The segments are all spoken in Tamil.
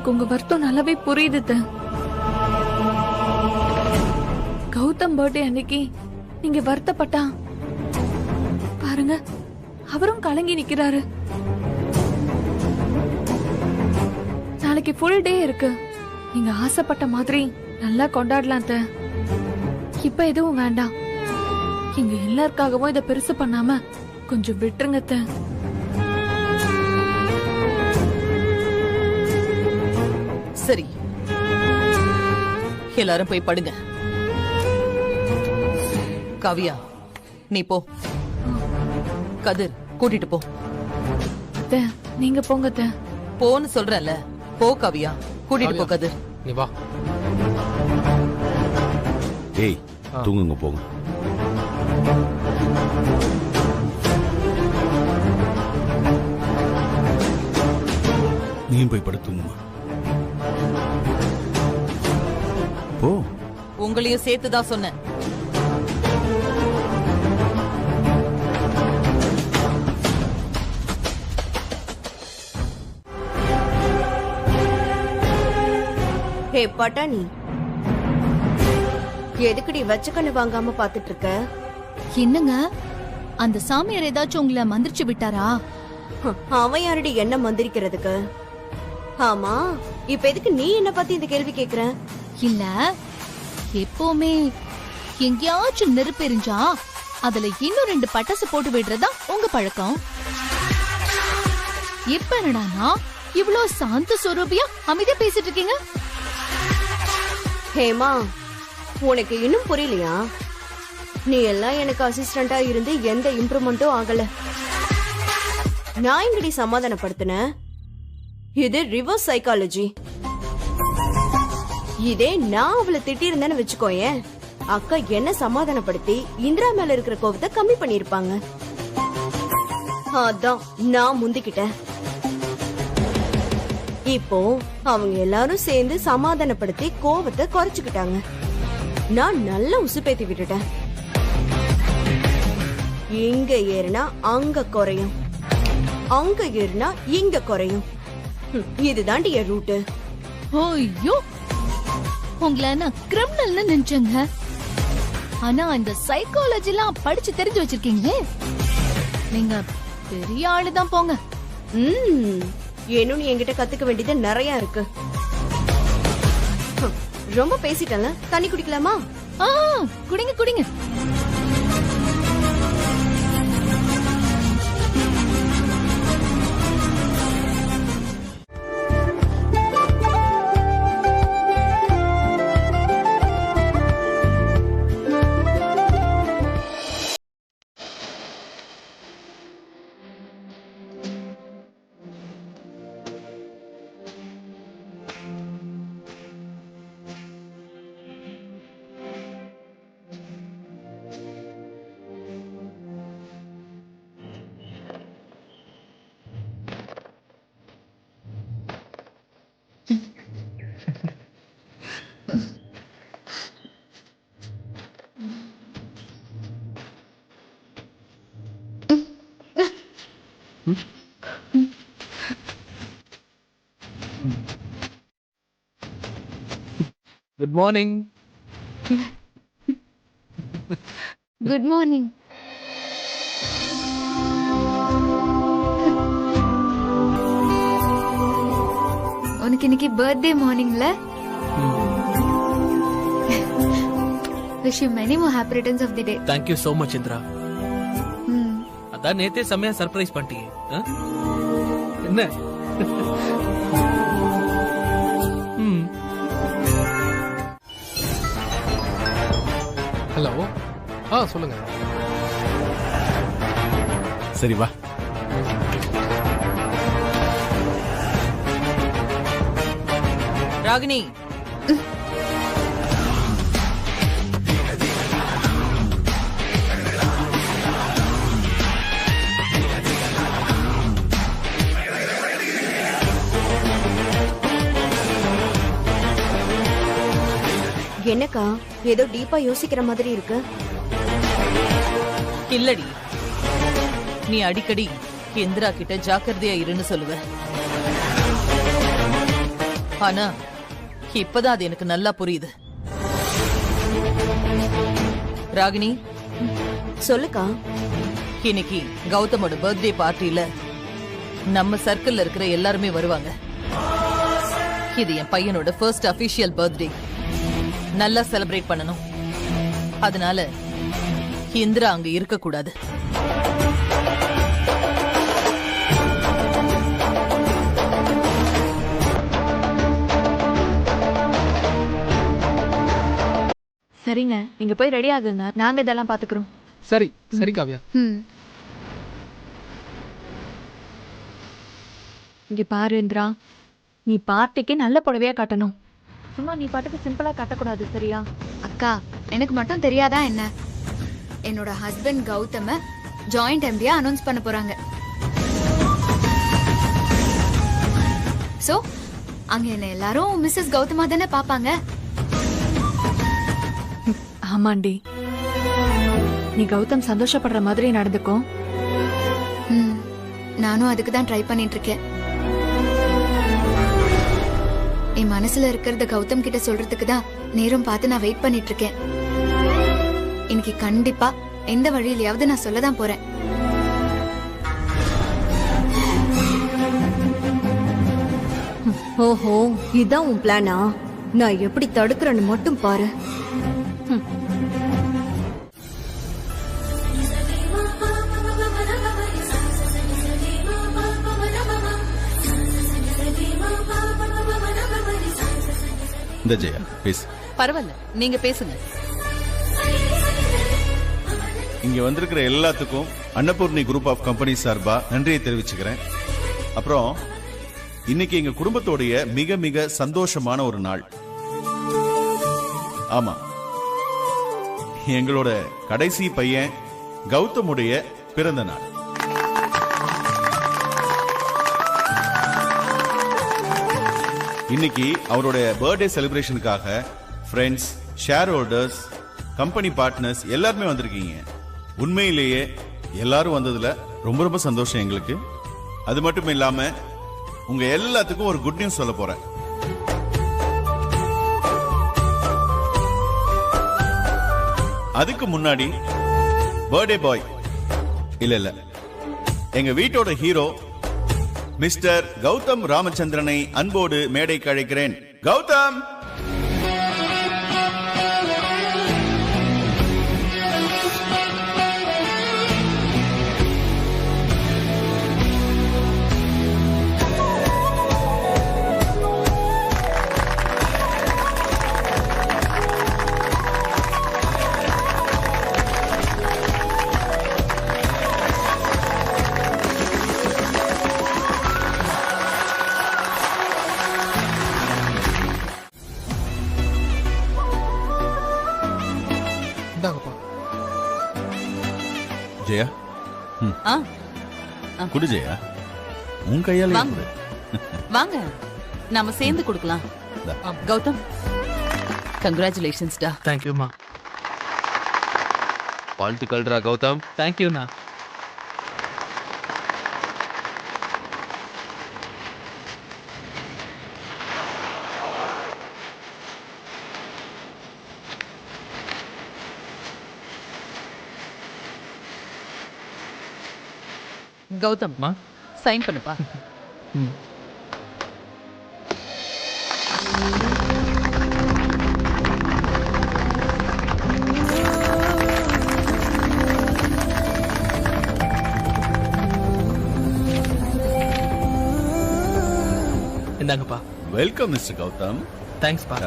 எனக்கு உங்க வருத்தம் நல்லாவே புரியுது அத்தை. கௌதம் பர்த்டே அன்னைக்கு நீங்க வருத்தப்பட்டா பாருங்க, அவரும் கலங்கி நிக்கிறாரு. நாளைக்கு ஃபுல் டே இருக்கு. நீங்க ஆசைப்பட்ட மாதிரி நல்லா கொண்டாடலாம் அத்தை. இப்ப எதுவும் வேண்டாம். இங்க எல்லாருக்காகவும் இத பெருசு பண்ணாம கொஞ்சம் விட்டுருங்க அத்தை. சரி, எல்லாரும் போய் படுங்க. காவியா, நீ போ. கதிர், கூட்டிட்டு போ. அத்தை, நீங்க போங்க அத்தை. போன்னு சொல்றல. போ காவியா, கூட்டிட்டு போ. கதிர், நீ வா. ஏய், தூங்குங்க போங்க. நீயும் போய் படுத்துங்கம்மா. போ. உங்களையும் சேர்த்துதான் சொன்னேன். ஹே பட்டாணி, எதுக்குடி வச்ச கண்ணு வாங்காம பாத்துட்டு இருக்க? என்னங்க, அந்த சாமியார் ஏதாச்சும் உங்களை மந்திரிச்சு விட்டாரா? அவன் யாரடி என்ன மந்திரிக்கிறதுக்கு? ஆமா, இப்ப எதுக்கு நீ என்ன பத்தி இந்த கேள்வி கேக்குற? இல்ல, எப்பவுமே எங்கேயாச்சும் நெருப்பு எரிஞ்சா அதுல இன்னும் 2 பட்டாசு போட்டு விடுறதா உங்க பழக்கம். இப்ப என்னடானா இவ்ளோ சாந்த சொரூபியா அமைதியா பேசிட்டு இருக்கீங்க? ஹேமா, உனக்கு இன்னும் புரியலையா? நீ எல்லாம் எனக்கு அசிஸ்டண்டா இருந்து எந்த இம்ப்ரூவ்மெண்ட்டும் ஆகல. நான் எங்கடி சமாதானப்படுத்தின? இது ரிவர்ஸ் சைக்காலஜி. இதே நான் அவளை திட்டி இருந்தேன்னு வச்சுக்கோயேன், அக்கா என்ன சமாதானப்படுத்தி இந்திரா மேல இருக்கிற கோவத்தை கம்மி பண்ணிருப்பாங்க. அதான் நான் முந்திக்கிட்டேன். இப்போ அவங்க எல்லாரும் சேர்ந்து சமாதானப்படுத்தி கோவத்தை குறைச்சுக்கிட்டாங்க. நான் நல்லா உசுப்பேத்தி விட்டுட்டேன். இங்க ஏறினா அங்க குறையும், அங்க ஏறினா இங்க குறையும். இதுதாண்டி என் ரூட்டு. ஐயோ, உங்களை நான் கிரிமினல்னு நினைச்சேங்க. ஆனா இந்த சைக்காலஜி எல்லாம் படிச்சு தெரிஞ்சு வச்சிருக்கீங்களே, நீங்க பெரிய ஆளுதான் போங்க. இன்னும் நீ என்கிட்ட கத்துக்க வேண்டியது நிறைய இருக்கு. ரொம்ப பேசிட்டல, தண்ணி குடிக்கலாமா? குடிங்க குடிங்க. Good morning. Good morning. உனக்கு இன்னைக்கு பர்த்டே மார்னிங்ல wish you many more happy returns of the day. Thank you so much, Indra. அதான் நேத்தே செம்மையா சர்ப்ரைஸ் பண்ணிட்டீங்க. என்ன? ஹலோ. சொல்லுங்க. சரி வா. ராகினி, என்னக்கா ஏதோ டீப்பா யோசிக்கிற மாதிரி இருக்கு? இல்லடி, நீ அடிக்கடி இந்திரா கிட்ட ஜாக்கிரதையா இருன்னு சொல்லுவ. ஆனா இப்பதான் அது எனக்கு நல்லா புரியுது. ராகினி, சொல்லுக்கா. இன்னைக்கு கௌதமோட பர்த்டே பார்ட்டில நம்ம சர்க்கிள்ல இருக்கிற எல்லாருமே வருவாங்க. இது என் பையனோட ஃபர்ஸ்ட் அபிஷியல் பர்த்டே. நல்லா செலிப்ரேட் பண்ணணும். அதனால இந்திரா அங்க இருக்க கூடாது. சரிங்க, நீங்க போய் ரெடி ஆகுங்க, நாங்க இதெல்லாம் பாத்துக்கிறோம். சரி சரி காவியா. இங்க பாரு இந்திரா, நீ பார்ட்டிக்கு நல்ல புடவையா காட்டணும். சும்மா நீ பாட்டுக்கு சிம்பிளா காட்டக்கூடாது, சரியா? அக்கா, எனக்கு மட்டும் தெரியாதா என்ன? என்னோட ஹஸ்பண்ட் கௌதம ஜாயிண்ட் எம்டியா அனௌன்ஸ் பண்ண போறாங்க. சோ அங்க என்ன எல்லாரும் மிஸ்ஸஸ் கௌதமா தானே பாப்பாங்க. ஆமாண்டி, நீ கௌதம் சந்தோஷப்படுற மாதிரி நடந்துக்கோ. நானும் அதுக்கு தான் ட்ரை பண்ணிட்டு இருக்கேன். என் மனசுல இருக்கிறத கௌதம் கிட்ட சொல்றதுக்கு தான் நேரம் பார்த்து நான் வெயிட் பண்ணிட்டு இருக்கேன். இன்னைக்கு கண்டிப்பா எந்த வழியிலயாவது நான் சொல்லதான் போறேன். ஓஹோ, இதான் உன் பிளானா? நான் எப்படி தடுக்கிறேன்னு மட்டும் பாரு. இந்த ஜெயா பேசு. பரவாயில்ல, நீங்க பேசுங்க. இங்க வந்திருக்கிற எல்லாத்துக்கும் அன்னபூர்ணி குரூப் ஆஃப் கம்பெனி சார்பா நன்றியை தெரிவிச்சுக்கிறேன். அப்புறம் இன்னைக்கு எங்க குடும்பத்தோடைய மிக மிக சந்தோஷமான ஒரு நாள். ஆமா, எங்களோட கடைசி பையன் கௌதமுடைய பிறந்த நாள். இன்னைக்கு அவருடைய பர்த்டே செலிப்ரேஷனுக்காக friends, share holders, company partners எல்லாருமே வந்திருக்கீங்க. உண்மையிலேயே எல்லாரும் வந்ததுல ரொம்ப ரொம்ப சந்தோஷம் எங்களுக்கு. அது மட்டும் இல்லாம உங்க எல்லாத்துக்கும் ஒரு குட் நியூஸ் சொல்ல போறேன். அதுக்கு முன்னாடி பர்த்டே பாய் இல்ல எங்க வீட்டோட ஹீரோ மிஸ்டர் கௌதம் ராமச்சந்திரனை அன்போடு மேடைக்கு அழைக்கிறேன். கௌதம்! ஜெயா, குடு ஜெயா, உன் கையால வாங்க. வாங்க, நாம சேர்ந்து கொடுக்கலாம். கௌதம், கங்க்ராச்சுலேஷன்ஸ் டா. தேங்க்யூமா. வாழ்த்துக்கள்டா கௌதம். தேங்க்யூண்ணா. கௌதம், சைன் பண்ணுப்பா. இந்தாங்கப்பா. Welcome mister Gautham. தேங்க்ஸ் பா.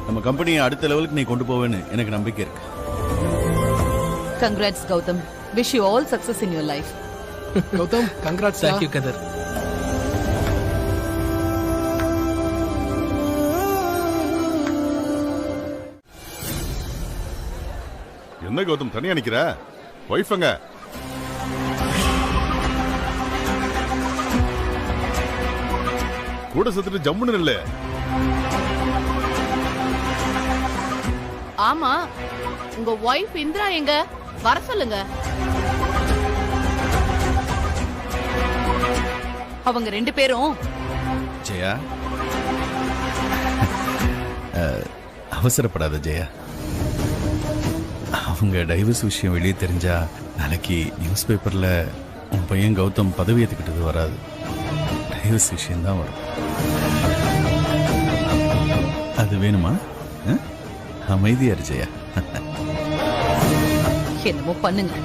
நம்ம கம்பெனியை அடுத்த லெவலுக்கு நீ கொண்டு போவேன்னு எனக்கு நம்பிக்கை இருக்கு. Congrats, Gautam. Wish you all success in your life. Gautam, congrats. Thank you, Kadir. என்ன கௌதம் தனியா நிக்கிற? ஒய்ஃபங்க கூட சேர்த்துட்டு ஜம்முன்னு இல்ல. ஆமா, உங்க ஒய்ஃப் இந்திரா எங்க? வர சொல்லுங்க. அவங்க 2 பேரும் ஜெயா அவசரப்படாத ஜெயா. அவங்க டைவர்ஸ் விஷயம் வெளியே தெரிஞ்சா நாளைக்கு நியூஸ் பேப்பர்ல உன் பையன் கௌதம் பதவி ஏற்றுக்கிட்டது வராது. டைவர்ஸ் விஷயம்தான் வரும். அது வேணுமா? அமைதியா இரு ஜெயா. என்னமோ பண்ணுங்க.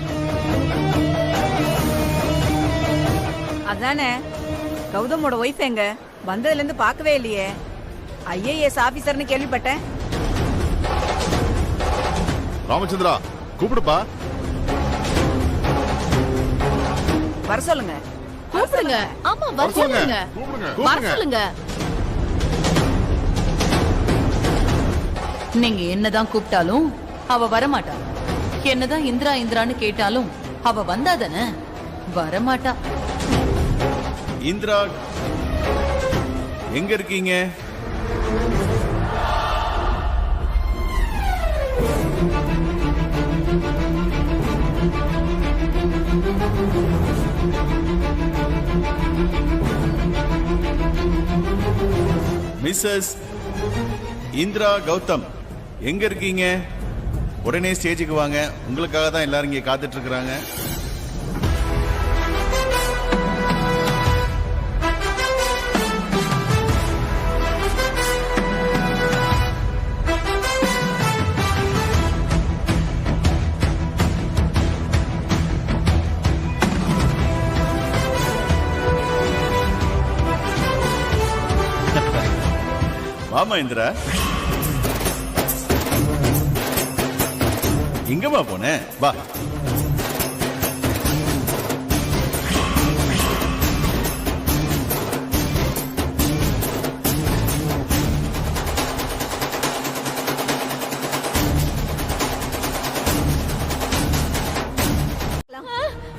அதானே கௌதமோட ஒய்ஃப் எங்க வந்ததுல இருந்து பார்க்கவே இல்லையே. ஐஏஎஸ் ஆபீசர்னு கேள்விப்பட்டேன். ராமச்சந்திரா கூப்பிடுப்பா. வர சொல்லுங்க. கூப்பிடுங்க. ஆமா வர சொல்லுங்க. வர சொல்லுங்க. நீங்க என்னதான் கூப்பிட்டாலும் அவ வரமாட்டா. என்னதான் இந்திரான்னு கேட்டாலும் அவ வந்தாதானே வரமாட்டா. இந்திரா எங்க இருக்கீங்க? மிஸ்ஸஸ் இந்திரா கௌதம் எங்க இருக்கீங்க? உடனே ஸ்டேஜுக்கு வாங்க. உங்களுக்காக தான் எல்லாரும் இங்கே காத்துட்டு இருக்கிறாங்க. வாமா இந்திரா. எங்கம்மா போன? வா.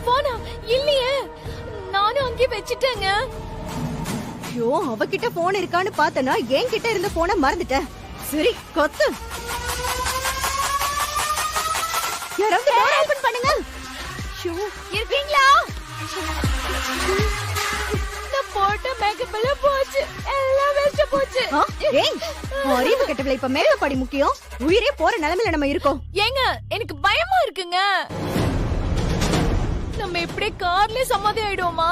போனா இல்லையே, நானும் அங்கே வச்சிட்டேங்க. ஐயோ, அவகிட்ட போன் இருக்கான்னு பார்த்தனா என்கிட்ட இருந்த போனை மறந்துட்டேன். சரி கொத்து. யாராவது டோர் ஓபன் பண்ணுங்க. ஐயோ, இருக்கீங்களா? நான் போட்ட மேக்கப் எல்லாம் போச்சு, எல்லாம் வேஸ்ட் போச்சு. ஏய், அறிவு கெட்டவளை, இப்ப மேக்கப் படி முக்கியம். உயிரே போற நிலைமையில நம்ம இருக்கோம். ஏங்க எனக்கு பயமா இருக்குங்க. நம்ம இப்படி கார்ல சமாதி ஆயிடுவோமா?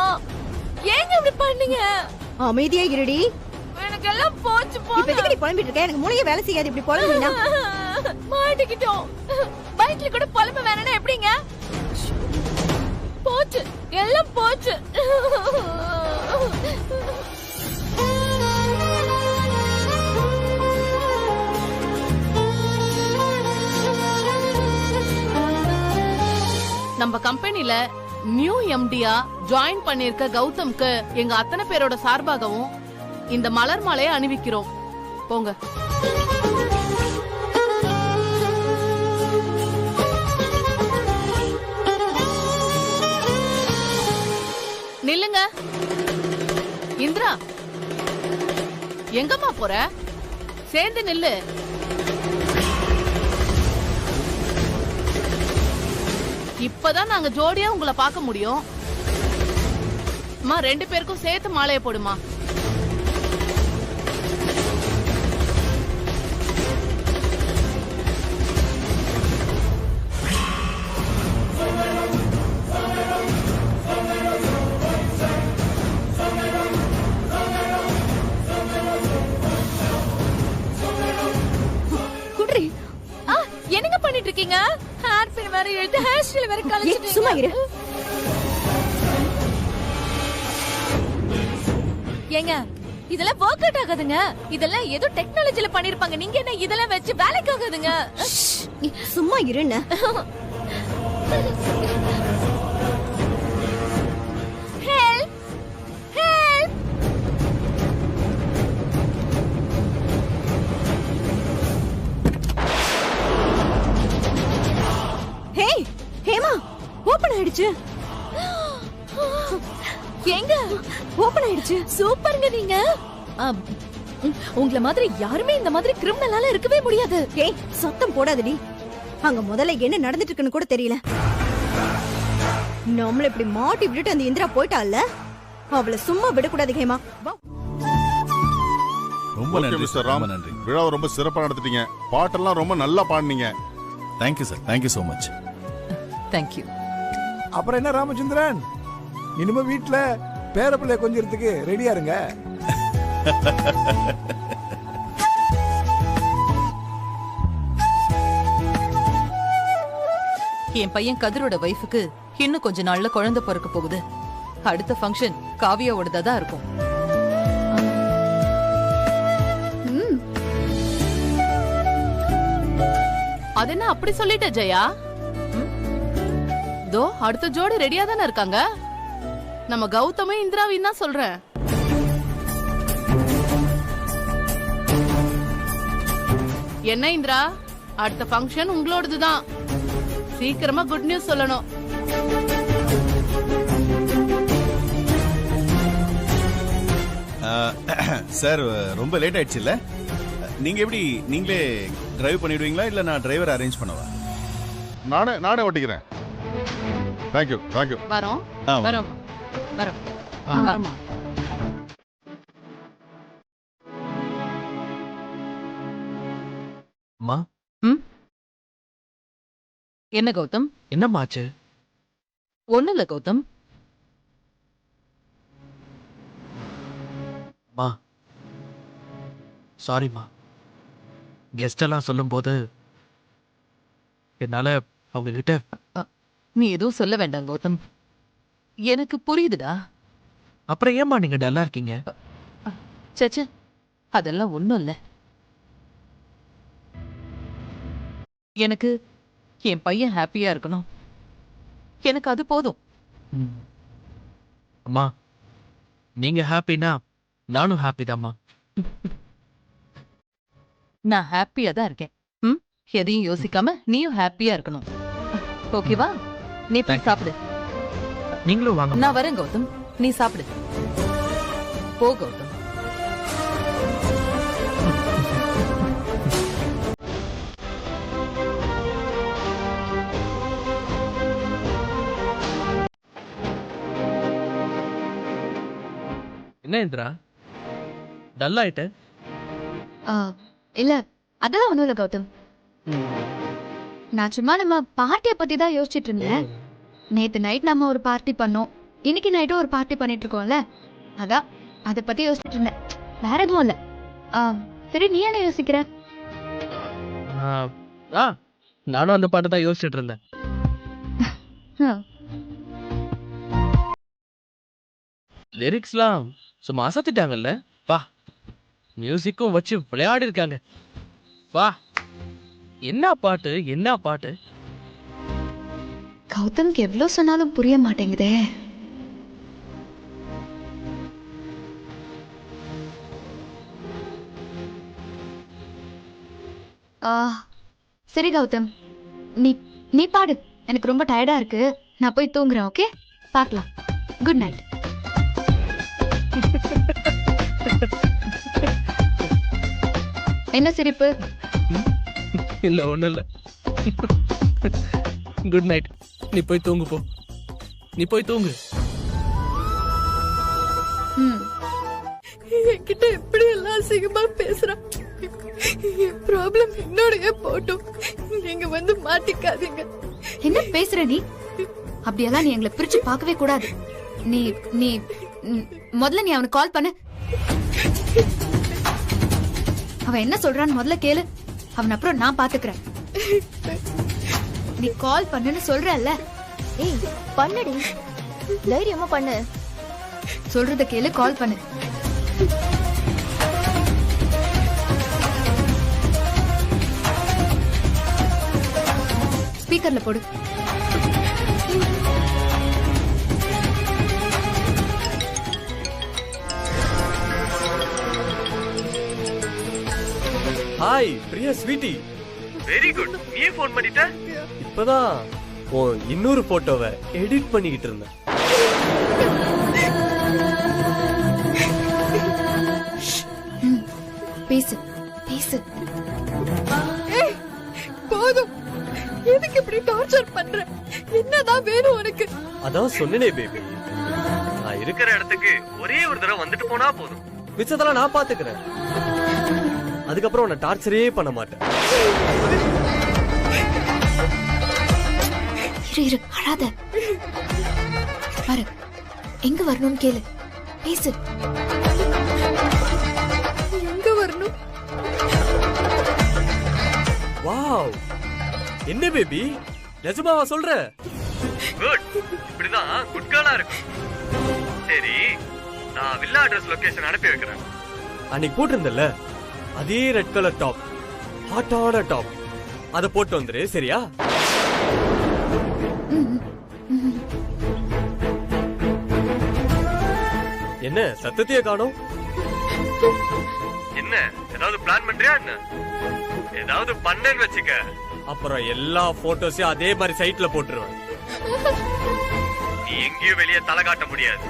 ஏங்க இப்படி பண்ணீங்க? அமைதியா இருடி. எனக்கு எல்லாம் போச்சு. இப்ப எதுக்கு நீ புலம்பிட்டு இருக்க? எனக்கு மூளையே வேலை செய்யாது இப்படி புலம்பினா. மாட்டிக்கிட்டோம். பைக்ல கூட புலம்ப வேணா எப்படிங்க? போச்சு, எல்லாம் போச்சு. நம்ம கம்பெனில நியூ எம்டியா ஜாயின் பண்ணிருக்க கௌதம்க்கு எங்க அத்தனை பேரோட சார்பாகவும் இந்த மலர் மாலையை அணிவிக்கிறோம். போங்க. நில்லுங்க. இந்திரா எங்கம்மா போற? சேர்ந்து நில்லு. இப்பதான் நாங்க ஜோடியா உங்களை பார்க்க முடியும். அம்மா 2 பேருக்கும் சேர்த்து மாலையை போடுமா. குட்ரி, என்னங்க பண்ணிட்டு இருக்கீங்க? ஹேர் பின் வேற எடுத்து ஹேர் ஸ்டைல் வேற கலச்சிட்டீங்க. சும்மா இரு. ஏங்க இதெல்லாம் வொர்க் அவுட் ஆகாதுங்க. இதெல்லாம் ஏதோ டெக்னாலஜில பண்ணிருப்பாங்க. நீங்க என்ன இதெல்லாம் வச்சு வேலைக்கு ஆகாதுங்க. சும்மா இருன்னு. Help, help. Hey Hema, open ஆயிடுச்சு. ஏங்க ஓபன் ஆயிடுச்சு. சூப்பர்ங்க நீங்க. உங்கள மாதிரி யாருமே இந்த மாதிரி கிரிமினலால இருக்கவே முடியாது. ஏய், சத்தம் போடாதடி. அங்க முதல்ல என்ன நடந்துட்டு இருக்குன்னு கூட தெரியல. நம்மள இப்படி மாட்டி விட்டுட்டு அந்த இந்திரா போயிட்டால, அவளை சும்மா விடக்கூடாது ஹேமா. வா. ரொம்ப ஓகே நன்றி மிஸ்டர் சார், ராம், ரொம்ப நன்றி. விழாவை ரொம்ப சிறப்பா நடத்திட்டீங்க. பாட்டெல்லாம் ரொம்ப நல்லா பாடினீங்க. Thank you sir, thank you so much. Thank you. அப்புறம் என்ன ராமச்சந்திரன், இனிமே வீட்டுல பேரப்பிள்ளை கொஞ்சிறதுக்கு ரெடியா இருங்க. என் பையன் கதிரோட வைஃபுக்கு இன்னும் கொஞ்ச நாள்ல குழந்தை பிறக்க போகுது. அடுத்த ஃபங்க்ஷன் காவியாவோடதா தான் இருக்கும். அது என்ன அப்படி சொல்லிட்ட ஜெயா? தோ அடுத்த ஜோடி ரெடியா தானே இருக்காங்க. நம்ம கௌதமும் இந்திராவையும் தான் சொல்றேன். என்ன இந்திரா, அடுத்த ஃபங்க்ஷன் உங்களோடது தான். சீக்கிரமா குட் நியூஸ் சொல்லணும். சார் ரொம்ப லேட் ஆயிடுச்சு இல்ல? நீங்க எப்படி நீங்களே டிரைவ் பண்ணிடுவீங்களா இல்ல நான் டிரைவர் அரேஞ்ச் பண்ணவா? நானே ஓட்டிக்கிறேன். Thank you thank you. வரோம் ஆ, வரோம் வரோம். ஆமா. அம்மா என்ன கௌதம்? என்னம்மாச்சு? ஒண்ணு இல்ல கௌதம். மா சாரிம்மா. கெஸ்ட் எல்லாம் சொல்லும்போது என்னால அவங்க கிட்ட. நீ எதுவும் சொல்ல வேண்டாம் கௌதம், எனக்கு புரியுதுடா. அப்புறம் ஏம்மா நீங்க டல்லா இருக்கீங்க? சச்ச, அதெல்லாம் ஒண்ணும் இல்ல. எனக்கு என் பையன் ஹாப்பியா இருக்கணும், எனக்கு அது போதும். அம்மா நீங்க ஹாப்பினா நானும் ஹாப்பி தாம்மா. நான் ஹாப்பியா தான் இருக்கேன். எதையும் யோசிக்காம நீயும் ஹாப்பியா இருக்கணும். ஓகேவா? நீ போய் சாப்பிடு. நீங்களும் வாங்க. நான் வரேன் கௌதம், நீ சாப்பிடு. போ கௌதம். என்ன இந்திரா டல் ஆயிட்ட? இல்ல அதெல்லாம் ஒண்ணும் இல்ல கௌதம். நான் சும்மா நம்ம பார்ட்டியை பத்தி தான் யோசிச்சுட்டு இருந்தேன். நேத்து நைட் நம்ம ஒரு பார்ட்டி பண்ணோம், இன்னைக்கு நைட்டும் ஒரு பார்ட்டி பண்ணிட்டு இருக்கோம்ல, அதான் அதை பத்தி யோசிச்சுட்டு இருந்தேன். வேற எதுவும் இல்ல. சரி, நீ என்ன யோசிக்கிற? நானும் அந்த பாட்டை தான் யோசிச்சுட்டு இருந்தேன். லிரிக்ஸ்லாம் சும்மா அசத்திட்டாங்கல்ல. வா, மியூசிக்கும் வச்சு விளையாடி இருக்காங்க. வா, என்ன பாட்டு என்ன பாட்டு. கௌதம்க்கு எவ்வளவு சொன்னாலும் புரிய மாட்டேங்குதே. சரி கௌதம், நீ பாடு. எனக்கு ரொம்ப டயர்டா இருக்கு, நான் போய் தூங்குறேன். ஓகே, பார்க்கலாம். Good night. என்ன சிரிப்பு? இல்ல ஒண்ணும் இல்ல. Good night. நீ போய் தூங்கு போ. நீ போய் தூங்கு. என்கிட்ட எப்படி எல்லாம் அசிங்கமா பேசுறான். ப்ராப்ளம் என்னோடய போட்டும், நீங்க வந்து மாட்டிக்காதீங்க. என்ன பேசுற நீ? அப்படியெல்லாம் நீ எங்களை பிரிச்சு பார்க்கவே கூடாது. நீ நீ முதல்ல நீ அவனுக்கு கால் பண்ணு. அவன் என்ன சொல்றான்னு முதல்ல கேளு. அவன் அப்புறம் நான் பாத்துக்கிறேன். நீ கால் பண்ணுன்னு சொல்றல்ல. ஏய் பண்ணுடி, தைரியமா பண்ணு. சொல்றத கேளு, கால் பண்ணு. ஸ்பீக்கர்ல போடு. Hi Priya sweetie. Very good. நீ ஃபோன் பண்ணிட்ட? இப்பதான் இன்னொரு போட்டோவை எடிட் பண்ணிக்கிட்டு இருந்தேன். பேசு பேசு. போதும், எதுக்கு இப்படி டார்ச்சர் பண்ற? என்னதான் வேணும் உனக்கு? அதான் சொன்னேனே பேபி, நான் இருக்கிற இடத்துக்கு ஒரே ஒரு தடவை வந்துட்டு போனா போதும். மிச்சத்தெல்லாம் நான் பாத்துக்கிறேன். அதுக்கப்புறம் உன்னை டார்ச்சரே பண்ண மாட்டேன். இரு அழாத. பாரு, எங்க வரணும்னு கேளு, பேசு. எங்க வரணும்? வாவ், என்ன பேபி, நிஜமாவா சொல்ற? குட், இப்படிதான் குட் காலா இருக்கும். சரி, நான் வில்லா அட்ரஸ் லொகேஷன் அனுப்பி வைக்கிறேன். அன்னைக்கு போட்டிருந்தல அதே ரெட் கலர் டாப், ஹாட்டான டாப், அத போட்டு வந்துரு. சரியா? என்ன சத்தத்தையே காணோம்? என்ன ஏதாவது பிளான் பண்றியா? என்ன ஏதாவது பண்ணேன்னு வச்சுக்க, அப்புறம் எல்லா போட்டோஸையும் அதே மாதிரி சைட்ல போட்டுருவேன். நீ எங்கேயும் வெளியே தலை காட்ட முடியாது.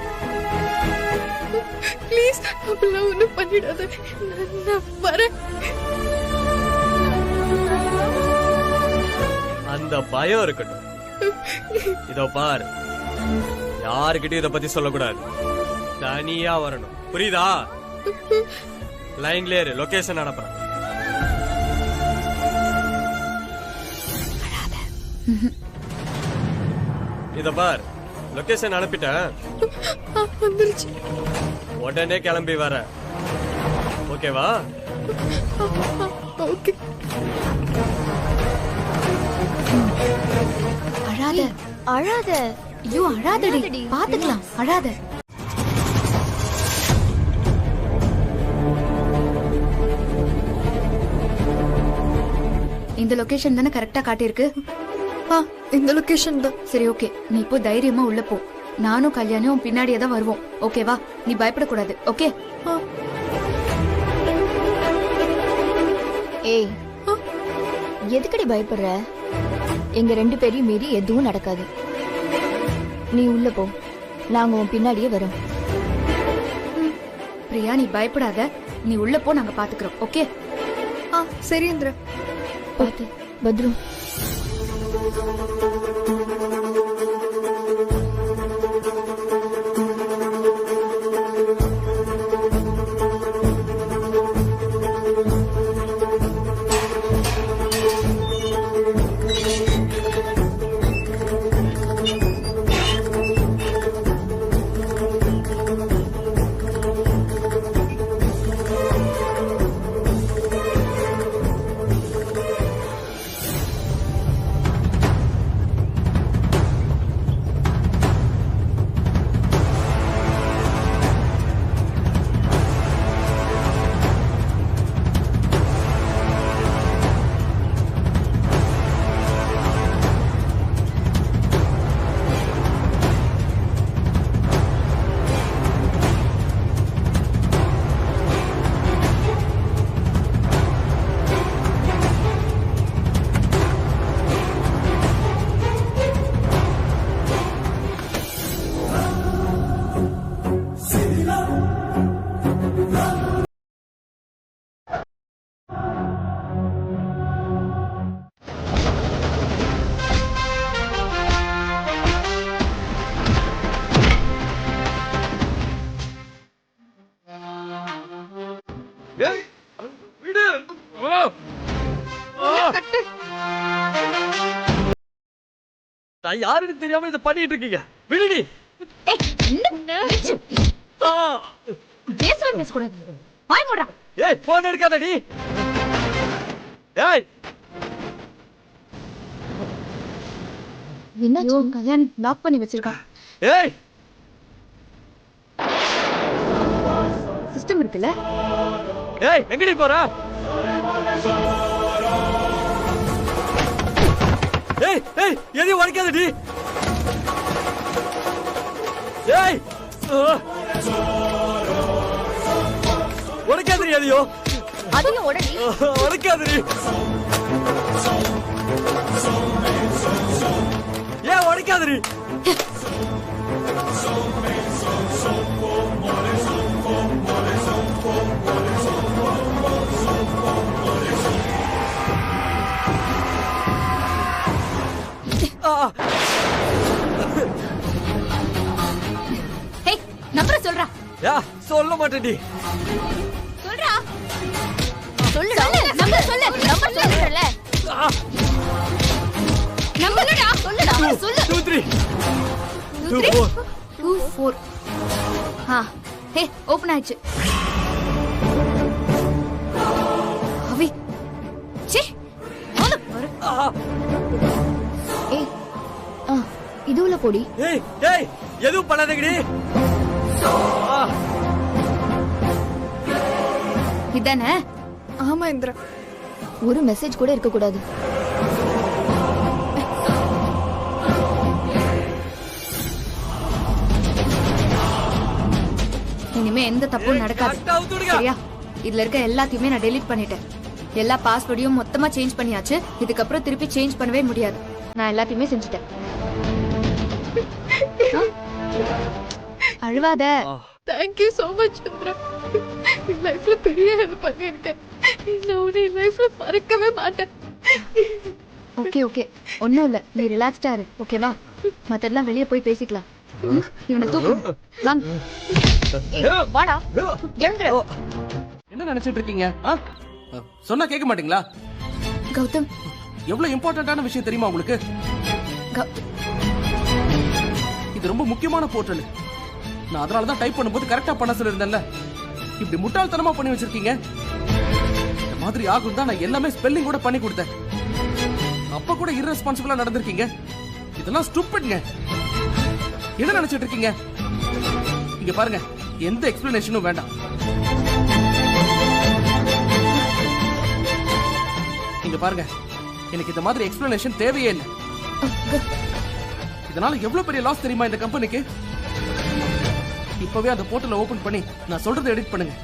ப்ளீஸ் அப்படிலாம் ஒண்ணும் பண்ணிடாத. நான் வரேன். அந்த பயம் இருக்கட்டும். இதோ பாரு, யாருக்கிட்டையும் இத பத்தி சொல்லக்கூடாது. தனியா வரணும், புரியுதா? லைன்ல இரு, லொகேஷன் அனுப்புறேன். இத பார், லொகேஷன் அனுப்பிட்டேன். வந்துருச்சு. உடனே கிளம்பி வர. ஓகேவா? ஓகே. அழாத அழாத. ஐயோ அழாதடி, பாத்துக்கலாம், அழாத. இந்த லொகேஷன் தானே கரெக்டா காட்டியிருக்கு? இந்த லொகேஷன் தான். சரி, ஓகே. நீ இப்போ தைரியமா உள்ள போ. நானும் கல்யாணியும் பின்னாடியே தான் வருவோம். ஓகேவா? நீ பயப்படக்கூடாது. ஓகே? ஏய், எதுக்கடி பயப்படுற? எங்க 2 பேரையும் மீறி எதுவும் நடக்காது. நீ உள்ள போ, நாங்க உன் பின்னாடியே வரோம். பிரியா, நீ பயப்படாத. நீ உள்ள போ, நாங்க பாத்துக்கிறோம். ஓகே? சரி இந்திரா. பாத்து பத்ரு. நான் யாருன்னு தெரியாம இதை பண்ணிட்டு இருக்கீங்க. விடுடி. ஏய், போன் எடுக்காதடி. ஏய், என்ன கல்யாணி லாக் பண்ணி வச்சிருக்கான். ஏய், சிஸ்டம் இருக்குல்ல? ஏய், எங்கடி போற? ஏய் ஏய், எதையும் உடைக்காதடி. ஏய், உடைக்காதடி. எதையும் உடைக்காதடி. ஏன் உடைக்காதடி? சொல்ல மாட்டேன்டி. சொல்றா சொல்லுடா நம்பர் சொல்லு நம்பர் சொல்லுடல நம்பர்டா சொல்லுடா சொல்லு 2 3 2 4 2 4 ஹே ஓபன் ஆயிடுச்சு அவி ச்சே ஓல பாரு ஏய் இதுல போடி ஏய் ஏய் எதுவும் பண்ணாதீங்கடி. இதானே ஆமா இந்திரா. ஒரு மெசேஜ் கூட இருக்க கூடாது. இனிமே எந்த தப்பும் நடக்காது சரியா? இதுல இருக்க எல்லாத்தையுமே நான் டெலீட் பண்ணிட்டேன். எல்லா பாஸ்வேர்டையும் மொத்தமா சேஞ்ச் பண்ணியாச்சு. இதுக்கப்புறம் திருப்பி சேஞ்ச் பண்ணவே முடியாது. நான் எல்லாத்தையுமே செஞ்சுட்டேன். அழுவாத. Thank you so much Indira. என் லைஃப்ல பெரிய ஹெல்ப் பண்ணிருக்கேன். நான் உன்னை லைஃப்ல மறக்கவே மாட்டேன். ஓகே ஓகே ஒன்னும் இல்ல, நீ ரிலாக்ஸ்டா இரு ஓகேவா? மத்ததெல்லாம் வெளியே போய் பேசிக்கலாம். இவனை தூக்கு வாங்க. வாடா எழுந்துரு. என்ன நினைச்சிட்டு இருக்கீங்க? சொன்னா கேட்க மாட்டீங்களா? கௌதம் எவ்வளவு இம்பார்ட்டன்டான விஷயம் தெரியுமா உங்களுக்கு? இது ரொம்ப முக்கியமான போர்ட்டல். நான் அதனாலதான் டைப் பண்ணும்போது கரெக்டா பண்ண சொல்லிருந்தேன்ல. இப்படி முட்டாள்தனமா பண்ணி வச்சிருக்கீங்க. இந்த மாதிரி ஆகும் தான் நான் எல்லாமே ஸ்பெல்லிங் கூட பண்ணி கொடுத்தேன். அப்ப கூட irresponsible-ஆ நடந்திருக்கீங்க. இதெல்லாம் ஸ்டூபிட்ங்க. என்ன நினைச்சிட்டு இருக்கீங்க? இங்க பாருங்க, எந்த எக்ஸ்பிளனேஷனும் வேண்டாம். இங்க பாருங்க, எனக்கு இந்த மாதிரி எக்ஸ்பிளனேஷன் தேவையே இல்லை. இதனால எவ்வளவு பெரிய லாஸ் தெரியுமா இந்த கம்பெனிக்கு? இப்பவே அந்த போர்ட்டலை ஓபன் பண்ணி நான் சொல்றதை எடிட் பண்ணுங்க.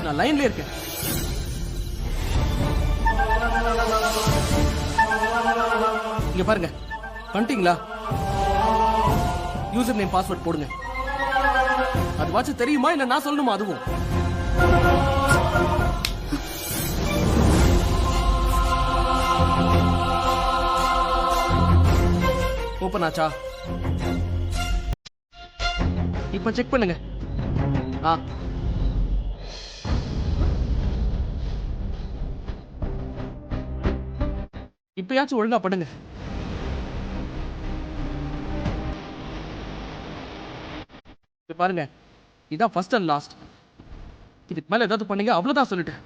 நான் லைன்ல இருக்கேன். இங்க பாருங்க, பண்ணிட்டீங்களா? யூசர் நேம் பாஸ்வேர்ட் போடுங்க. அது வாட்ச தெரியுமா இல்ல நான் சொல்லணுமா? அதுவும் ஓபன் ஆச்சா? இப்ப செக் பண்ணுங்க. இப்பயாச்சும் ஒழுங்கா பண்ணுங்க. பாருங்க, இதான் ஃபர்ஸ்ட் அண்ட் லாஸ்ட். இதுக்கு மேல ஏதாவது பண்ணீங்க அவ்வளவுதான் சொல்லிட்டேன்.